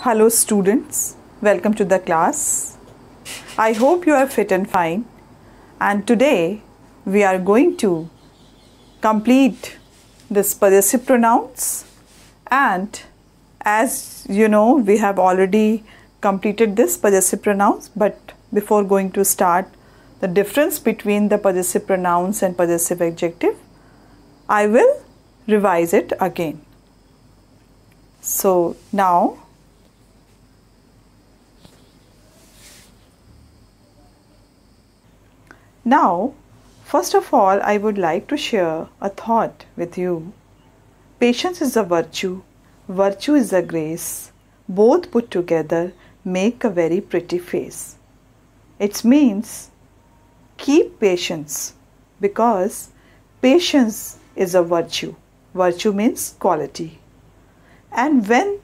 Hello students, welcome to the class. I hope you are fit and fine, and today we are going to complete this possessive pronouns, and as you know we have already completed this possessive pronouns, but before going to start the difference between the possessive pronouns and possessive adjective, I will revise it again. So now first of all, I would like to share a thought with you. Patience is a virtue, virtue is a grace. Both put together make a very pretty face. It means keep patience, because patience is a virtue. Virtue means quality. And when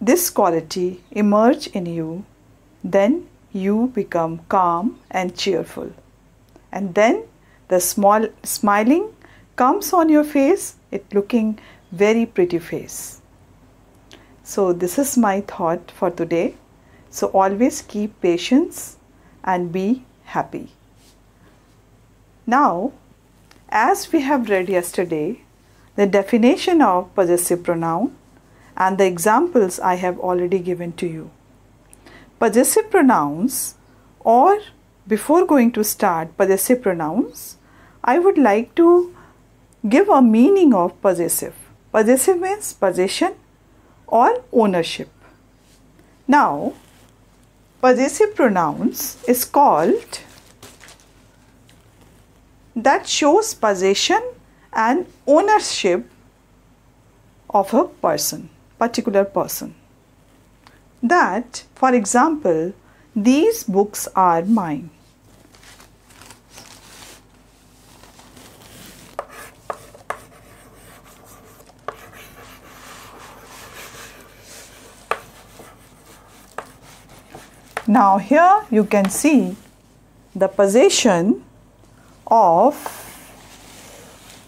this quality emerges in you, then you become calm and cheerful. And then the small smiling comes on your face, it looking very pretty face. So this is my thought for today. So always keep patience and be happy. Now, as we have read yesterday, the definition of possessive pronoun and the examples I have already given to you. Possessive pronouns, or before going to start possessive pronouns, I would like to give a meaning of possessive. Possessive means possession or ownership. Now, possessive pronouns is called that shows possession and ownership of a person, particular person. That, for example, these books are mine. Now here you can see the possession of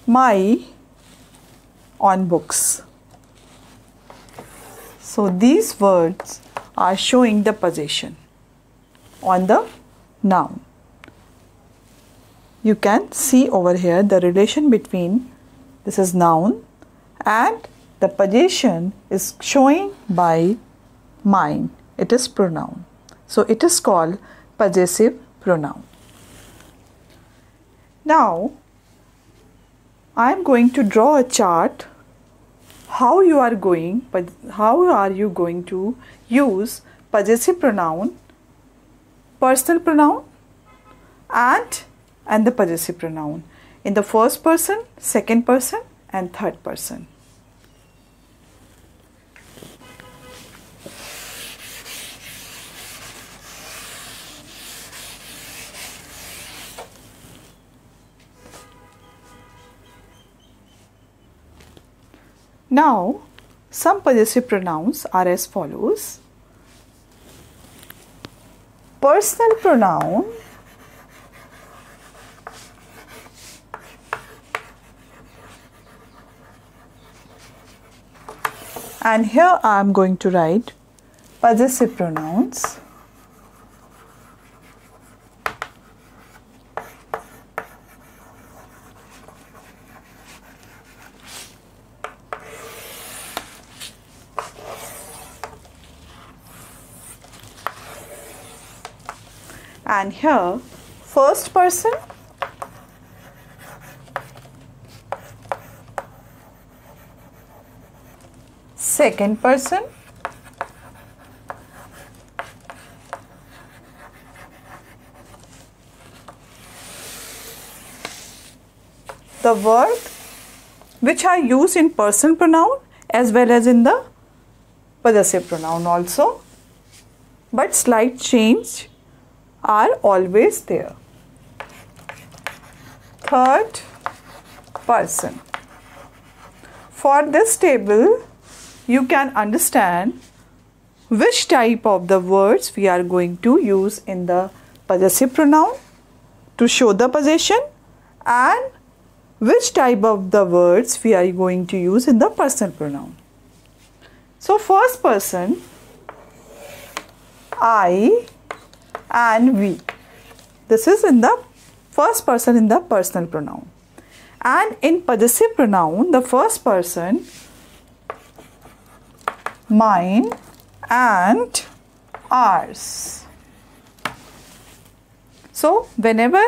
my on books. So these words are showing the possession on the noun. You can see over here the relation between this is noun and the possession is showing by mine. It is pronoun. So it is called possessive pronoun. Now I am going to draw a chart how you are going to use possessive pronoun, personal pronoun and the possessive pronoun in the first person, second person and third person. Now, some possessive pronouns are as follows. Personal pronoun and here I am going to write possessive pronouns. And here first person, second person, the word which are used in personal pronoun as well as in the possessive pronoun also, but slight change are always there. Third person. For this table, you can understand which type of the words we are going to use in the possessive pronoun to show the possession and which type of the words we are going to use in the personal pronoun. So first person, I and we. This is in the first person in the personal pronoun. And in possessive pronoun, the first person, mine and ours. So whenever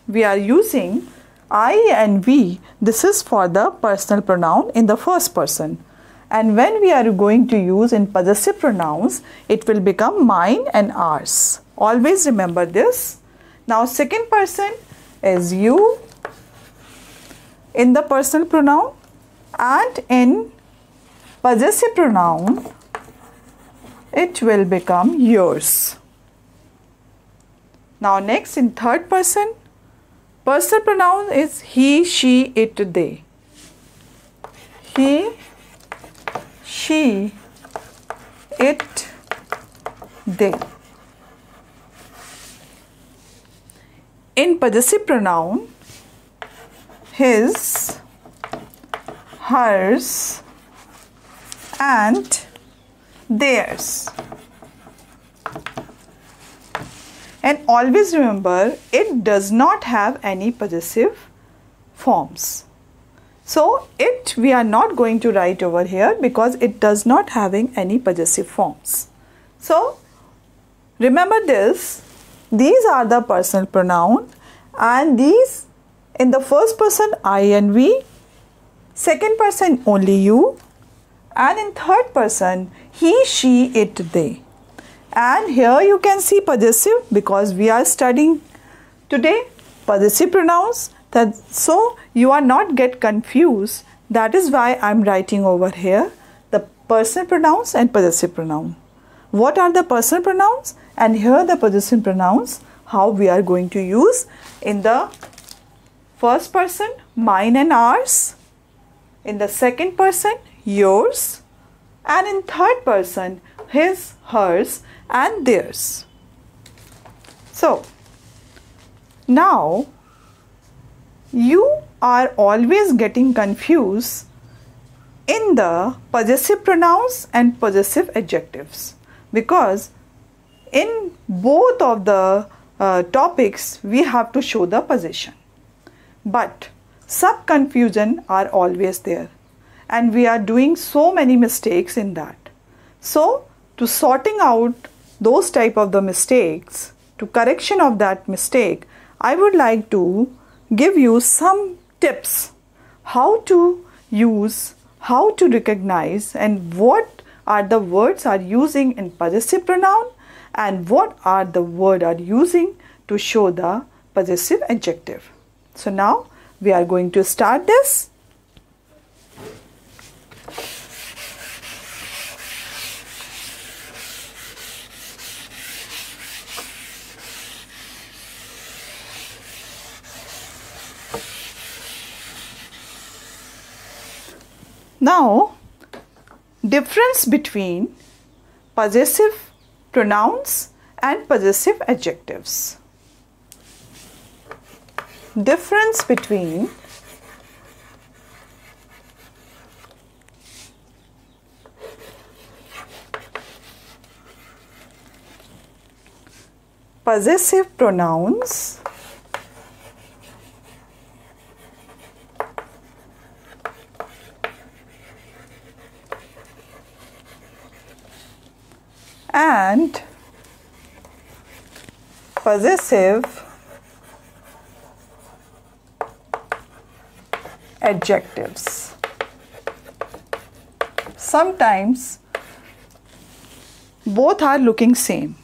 we are using I and we, this is for the personal pronoun in the first person. And when we are going to use in possessive pronouns, it will become mine and ours. Always remember this. Now second person is you in the personal pronoun, and in possessive pronoun it will become yours. Now next, in third person, personal pronoun is he, she, it, they. He, she, it, they. In possessive pronoun, his, hers and theirs. And always remember, it does not have any possessive forms. So it we are not going to write over here because it does not having any possessive forms. So remember this, these are the personal pronoun, and these in the first person I and we, second person only you, and in third person he, she, it, they. And here you can see possessive because we are studying today possessive pronouns. So you are not get confused. That is why I am writing over here the personal pronouns and possessive pronoun. What are the personal pronouns? And here the possessive pronouns, how we are going to use in the first person, mine and ours, in the second person, yours, and in third person, his, hers and theirs. So now you are always getting confused in the possessive pronouns and possessive adjectives, because in both of the topics we have to show the possession, but some confusion are always there and we are doing so many mistakes in that. So to sorting out those type of the mistakes, to correction of that mistake, I would like to give you some tips how to use, how to recognize, and what are the words are using in possessive pronoun and what are the word are using to show the possessive adjective. So now we are going to start this. Now, difference between possessive pronouns and possessive adjectives. Difference between possessive pronouns and possessive adjectives. Sometimes both are looking same,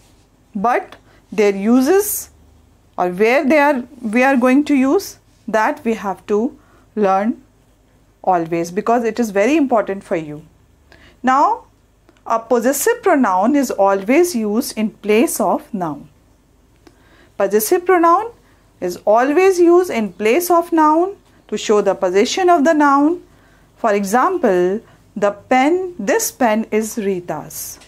but their uses or where we are going to use that we have to learn always, because it is very important for you. Now, a possessive pronoun is always used in place of noun. Possessive pronoun is always used in place of noun to show the possession of the noun. For example, the pen, this pen is Rita's.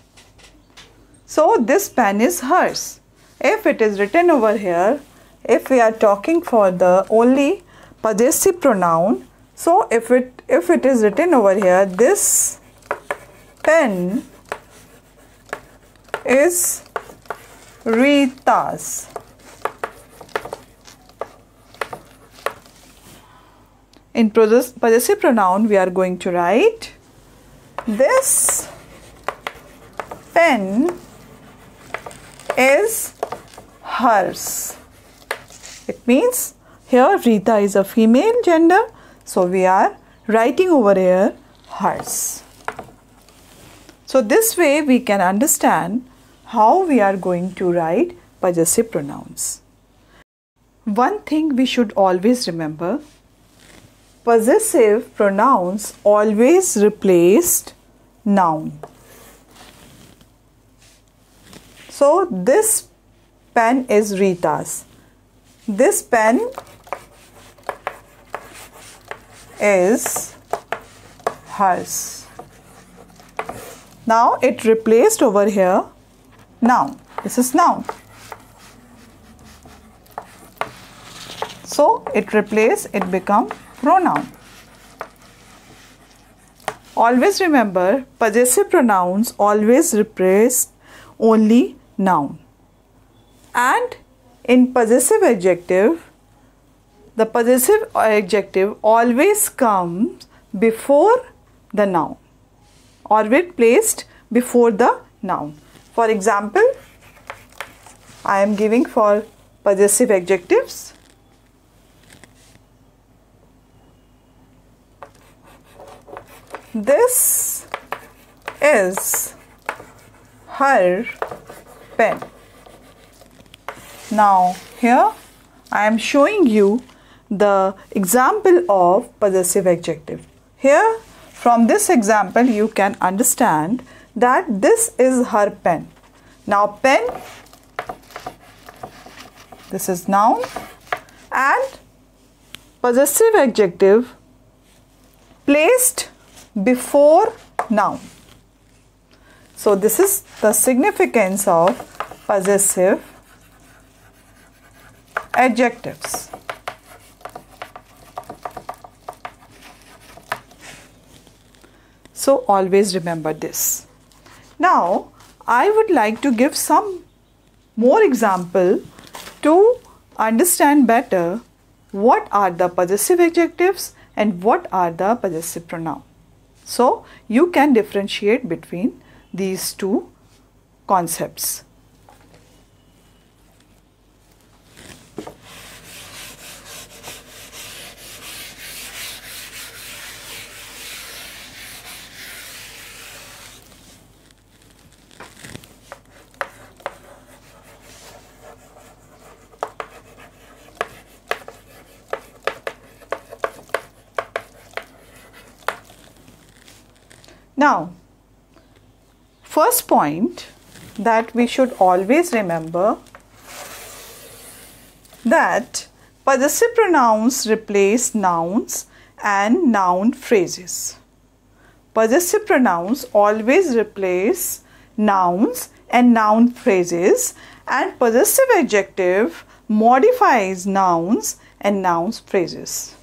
So this pen is hers. If it is written over here, if we are talking for the only possessive pronoun, so if it is written over here, this pen is Rita's. In possessive pronoun, we are going to write this pen is hers. It means here Rita is a female gender, so we are writing over here hers. So this way we can understand how we are going to write possessive pronouns. One thing we should always remember, possessive pronouns always replaced noun. So this pen is Rita's. This pen is hers. Now it replaced over here noun. This is noun. So it replaced, it become pronoun. Always remember, possessive pronouns always replace only noun. And in possessive adjective, the possessive adjective always comes before the noun, always placed before the noun. For example, I am giving for possessive adjectives. This is her pen. Now here I am showing you the example of possessive adjective. Here from this example you can understand that this is her pen. Now pen, this is noun, and possessive adjective placed before noun. So this is the significance of possessive adjectives. So always remember this. Now I would like to give some more example to understand better what are the possessive adjectives and what are the possessive pronouns. So you can differentiate between these two concepts. Now, first point that we should always remember, that possessive pronouns replace nouns and noun phrases. Possessive pronouns always replace nouns and noun phrases, and possessive adjective modifies nouns and noun phrases.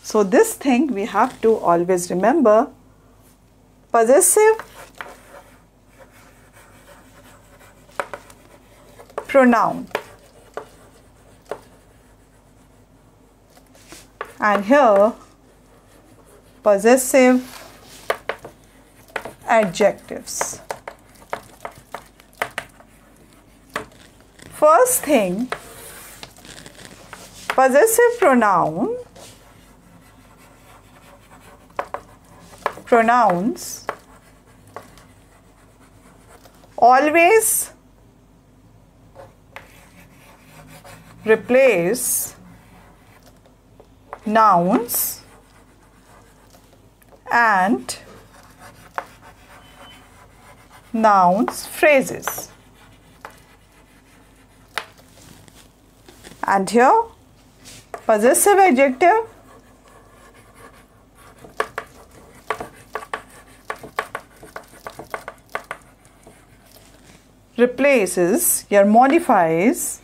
So this thing we have to always remember. Possessive pronoun, and here possessive adjectives. First thing, possessive pronouns always replace nouns and nouns phrases. And here possessive adjective replaces or modifies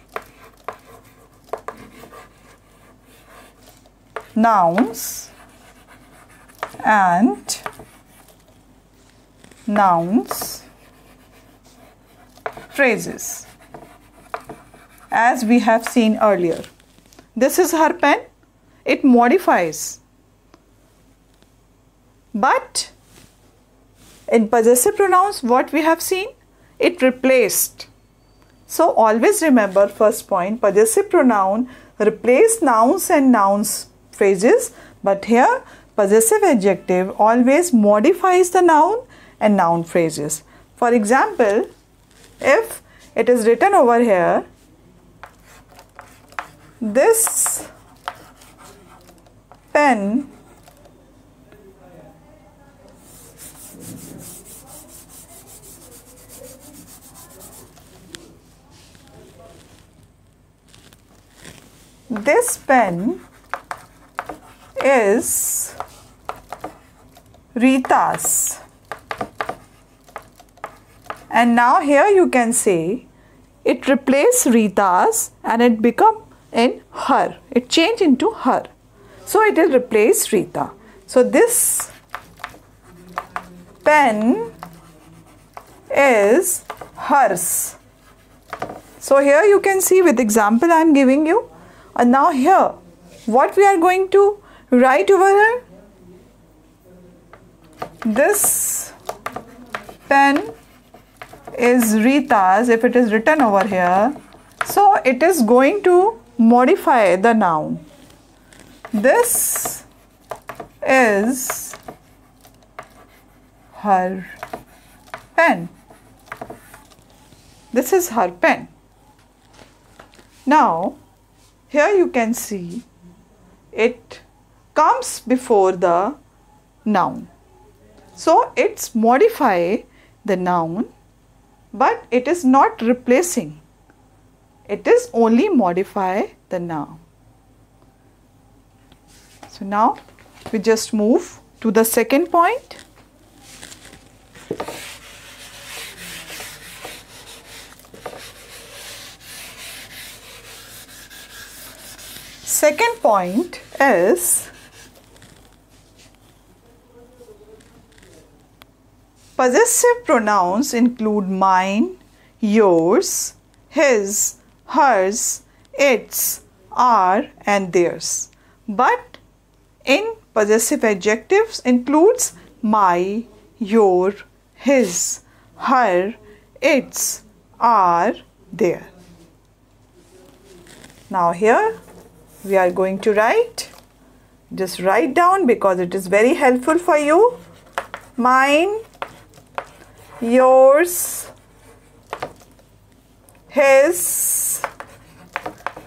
nouns and nouns, phrases, as we have seen earlier. This is her pen. It modifies. But in possessive pronouns, what we have seen? It replaced. So always remember, first point, possessive pronoun replace nouns and nouns phrases, but here possessive adjective always modifies the noun and noun phrases. For example, if it is written over here, this pen is Rita's. And now here you can say it replaced Rita's and it become in her. It changed into her. So it will replace Rita. So this pen is hers. So here you can see with example I am giving you. And now here, what we are going to write over here? This pen is Rita's, if it is written over here. So it is going to modify the noun. This is her pen. This is her pen. Now, here you can see it comes before the noun. So it's modify the noun, but it is not replacing. It is only modify the noun. So now we just move to the second point. Second point is possessive pronouns include mine, yours, his, hers, its, our and theirs. But in possessive adjectives includes my, your, his, her, its, our, their. Now here we are going to write. Just write down because it is very helpful for you. Mine, yours, his,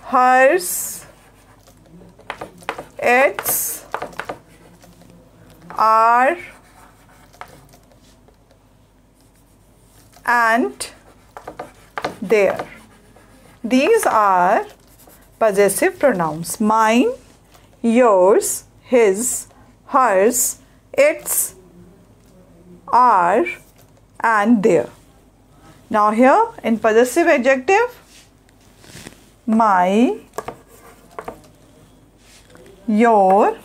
hers, its, our and their. These are possessive pronouns. Mine, yours, his, hers, its, our and their. Now here in possessive adjective, my, your,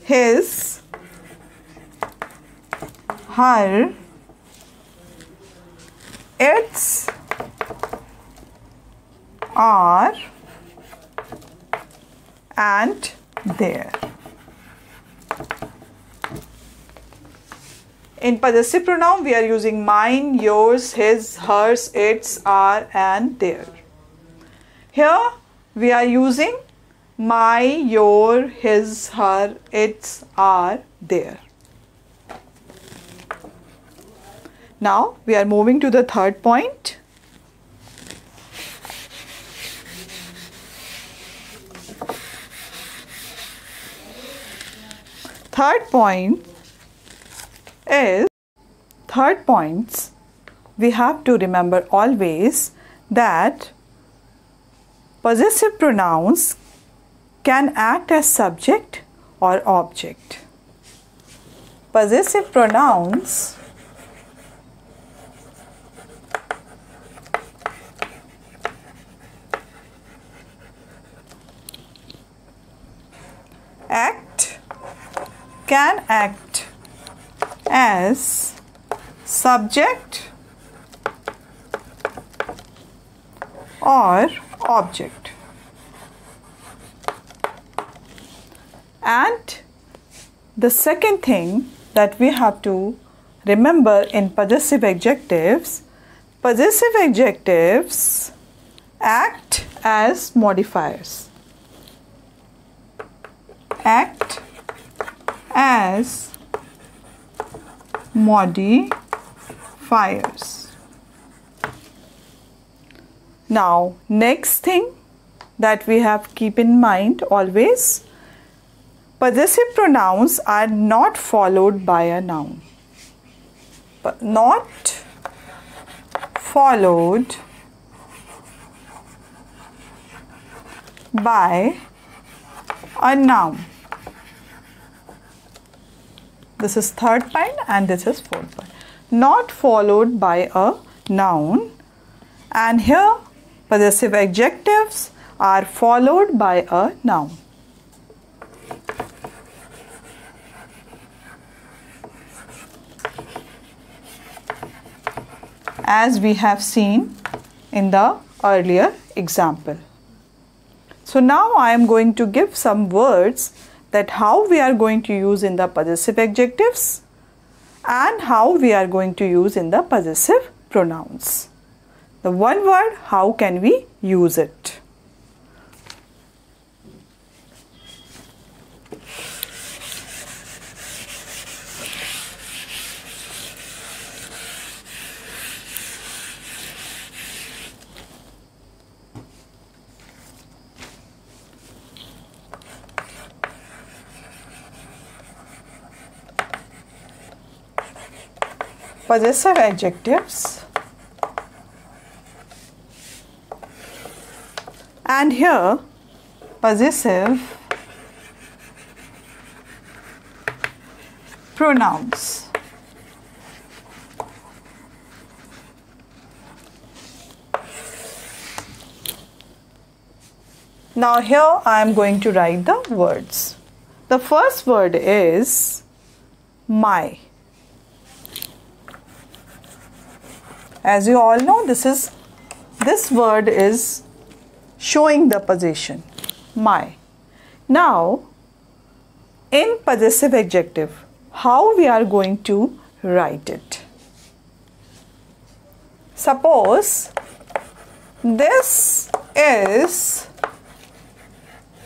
his, her, its, our and their. In possessive pronoun, we are using mine, yours, his, hers, its, our and their. Here we are using my, your, his, her, its, our, their. Now we are moving to the third point. Third points, we have to remember always that possessive pronouns can act as subject or object. Possessive pronouns can act as subject or object. And the second thing that we have to remember in possessive adjectives act as modifiers. Act as modifiers. Now, next thing that we have to keep in mind always, possessive pronouns are not followed by a noun. But not followed by a noun. This is third point and this is fourth point. Not followed by a noun, and here possessive adjectives are followed by a noun. As we have seen in the earlier example. So now I am going to give some words that how we are going to use in the possessive adjectives and how we are going to use in the possessive pronouns. The one word, how can we use it? Possessive adjectives, and here possessive pronouns. Now here I am going to write the words. The first word is my. As you all know, this word is showing the possession, my. Now, in possessive adjective, how we are going to write it? Suppose this is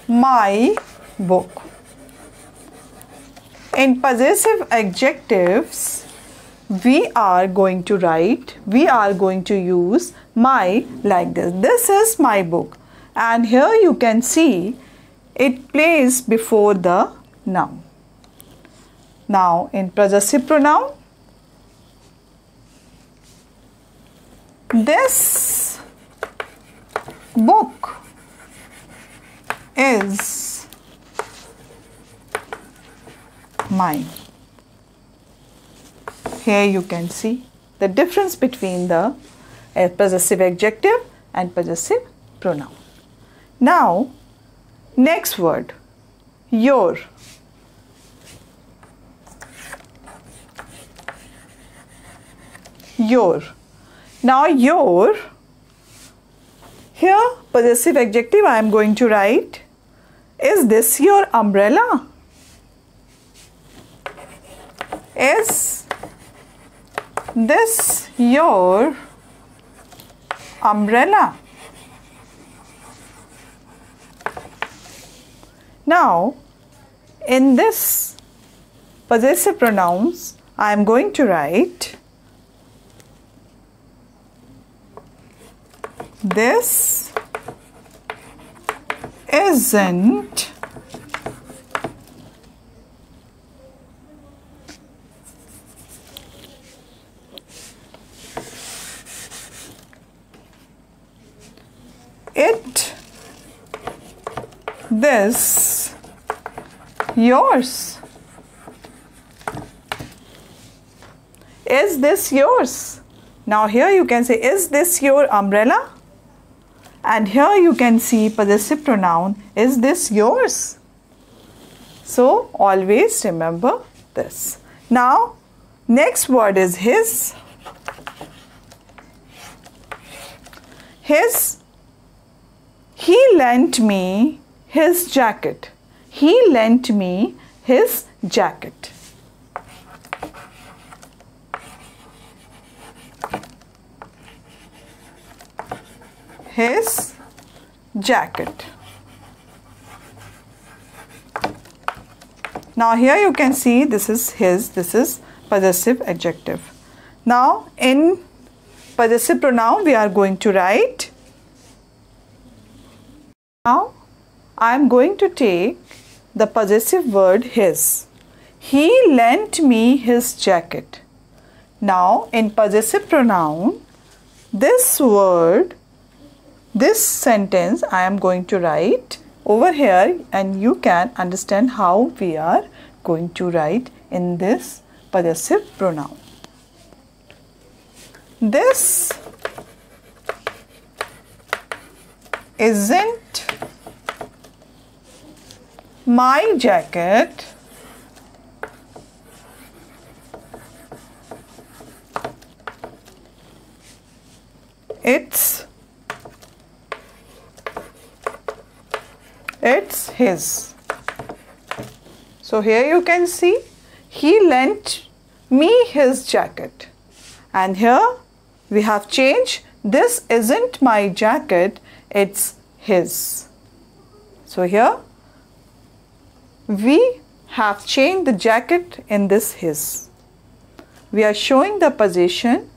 my book. In possessive adjectives, we are going to use my like this. This is my book. And here you can see it plays before the noun. Now in possessive pronoun, this book is mine. Here you can see the difference between the possessive adjective and possessive pronoun. Now, next word, your. Your. Now, your, here possessive adjective I am going to write, is this your umbrella? Is this your umbrella? Now, in this possessive pronouns, I am going to write this isn't it this yours? Is this yours? Now here you can say, is this your umbrella? And here you can see possessive pronoun, is this yours? So always remember this. Now Next word is his. His. He lent me his jacket. He lent me his jacket. His jacket. Now here you can see this is his, this is possessive adjective. Now in possessive pronoun we are going to write. Now I am going to take the possessive word his. He lent me his jacket. Now in possessive pronoun, this word, this sentence I am going to write over here, and you can understand how we are going to write in this possessive pronoun. This isn't my jacket. It's his. So here you can see he lent me his jacket, and here we have changed this isn't my jacket, it's his. So here we have changed the jacket in this his. We are showing the possession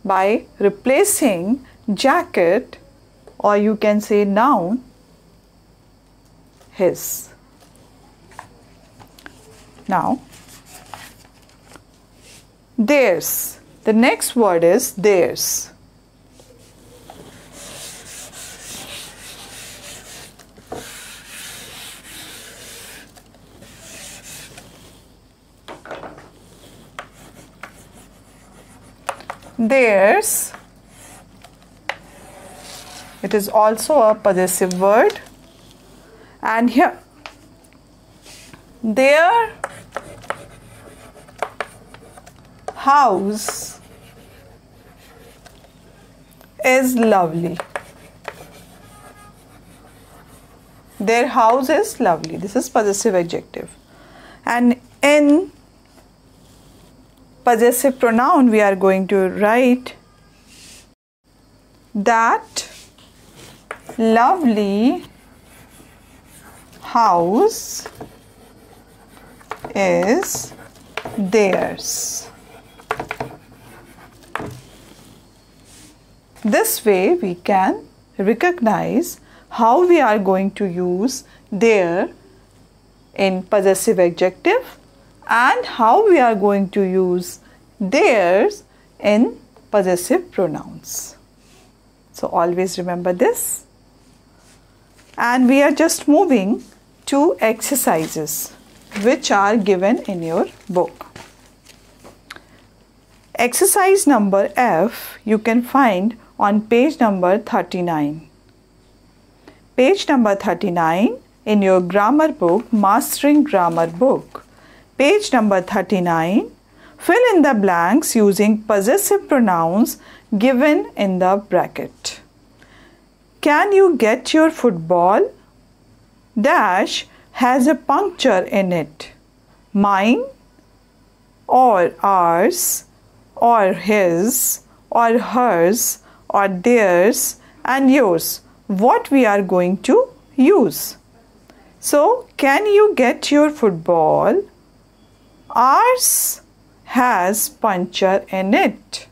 by replacing jacket, or you can say noun, his. Now theirs. The next word is theirs. Theirs. It is also a possessive word, and here their house is lovely. Their house is lovely. This is possessive adjective. And in possessive pronoun we are going to write that lovely house is theirs. This way we can recognize how we are going to use their in possessive adjective and how we are going to use theirs in possessive pronouns. So always remember this. And we are just moving to exercises which are given in your book. Exercise number F you can find on page number 39. Page number 39 in your grammar book, Mastering Grammar book. Page number 39, fill in the blanks using possessive pronouns given in the bracket. Can you get your football? Dash has a puncture in it. Mine, or ours, or his, or hers, or theirs, and yours. What we are going to use. So, can you get your football? Ours has puncture in it.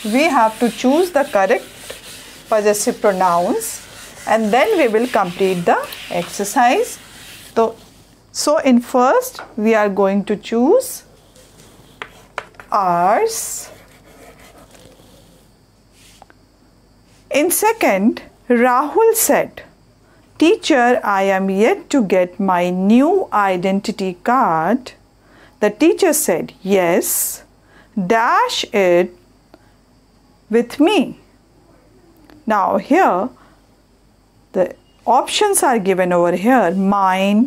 We have to choose the correct possessive pronouns and then we will complete the exercise. So in first we are going to choose ours. In second, Rahul said, "Teacher, I am yet to get my new identity card." The teacher said, "Yes, dash it with me." Now here the options are given over here: mine,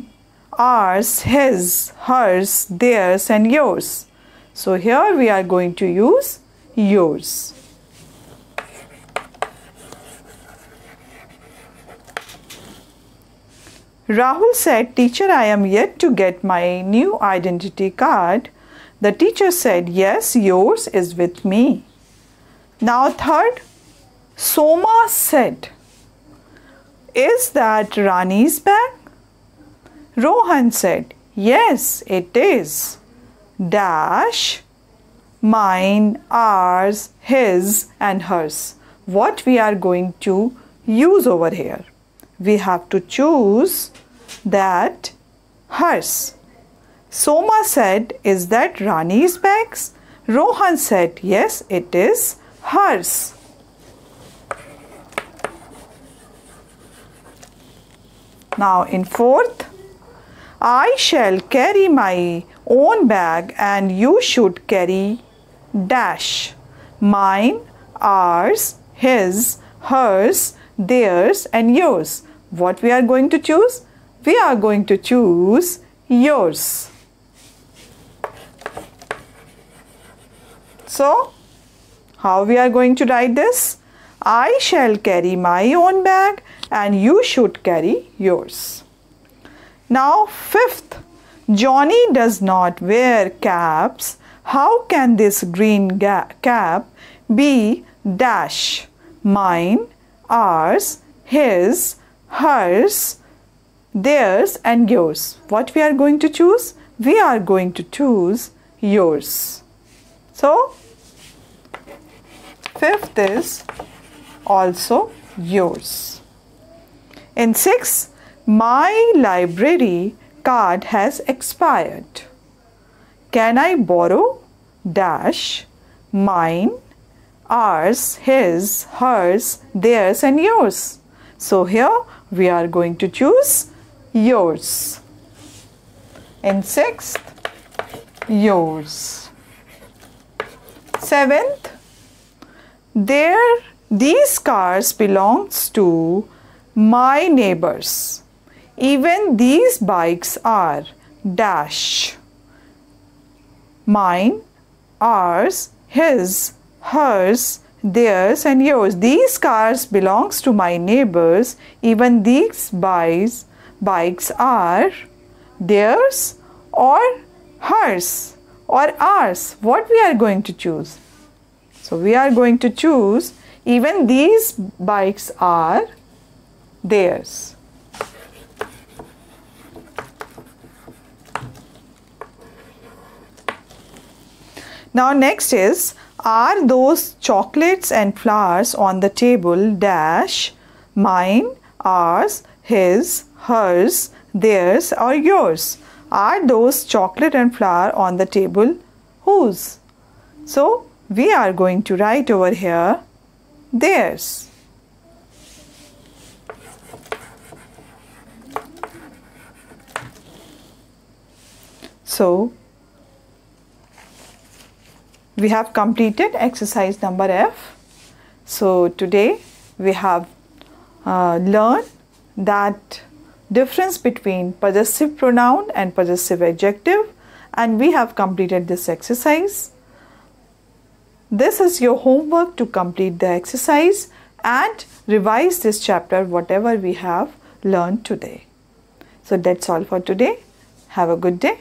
ours, his, hers, theirs and yours. So here we are going to use yours. Rahul said, "Teacher, I am yet to get my new identity card." The teacher said, "Yes, yours is with me." Now third, Soma said, "Is that Rani's bag?" Rohan said, "Yes, it is. Dash, mine, ours, his and hers." What we are going to use over here? We have to choose that hers. Soma said, "Is that Rani's bags?" Rohan said, "Yes, it is hers." Now in fourth, I shall carry my own bag and you should carry dash, mine, ours, his, hers, theirs and yours. What we are going to choose? We are going to choose yours. So, how we are going to write this? I shall carry my own bag and you should carry yours. Now fifth, Johnny does not wear caps. How can this green cap be dash, mine, ours, his, hers, theirs and yours? What we are going to choose? We are going to choose yours. So, fifth is also yours. In sixth, my library card has expired. Can I borrow dash, mine, ours, his, hers, theirs and yours? So here we are going to choose yours. In sixth, yours. Seventh, these cars belongs to my neighbors. Even these bikes are dash, mine, ours, his, hers, theirs and yours. These cars belongs to my neighbors. Even these bikes are theirs or hers or ours. What we are going to choose? So we are going to choose even these bikes are theirs. Now next is, are those chocolates and flowers on the table dash, mine, ours, his, hers, theirs or yours? Are those chocolate and flower on the table whose? So we are going to write over here theirs. So we have completed exercise number F. So today we have learned that difference between possessive pronoun and possessive adjective, and we have completed this exercise. This is your homework to complete the exercise and revise this chapter whatever we have learned today. So that's all for today. Have a good day.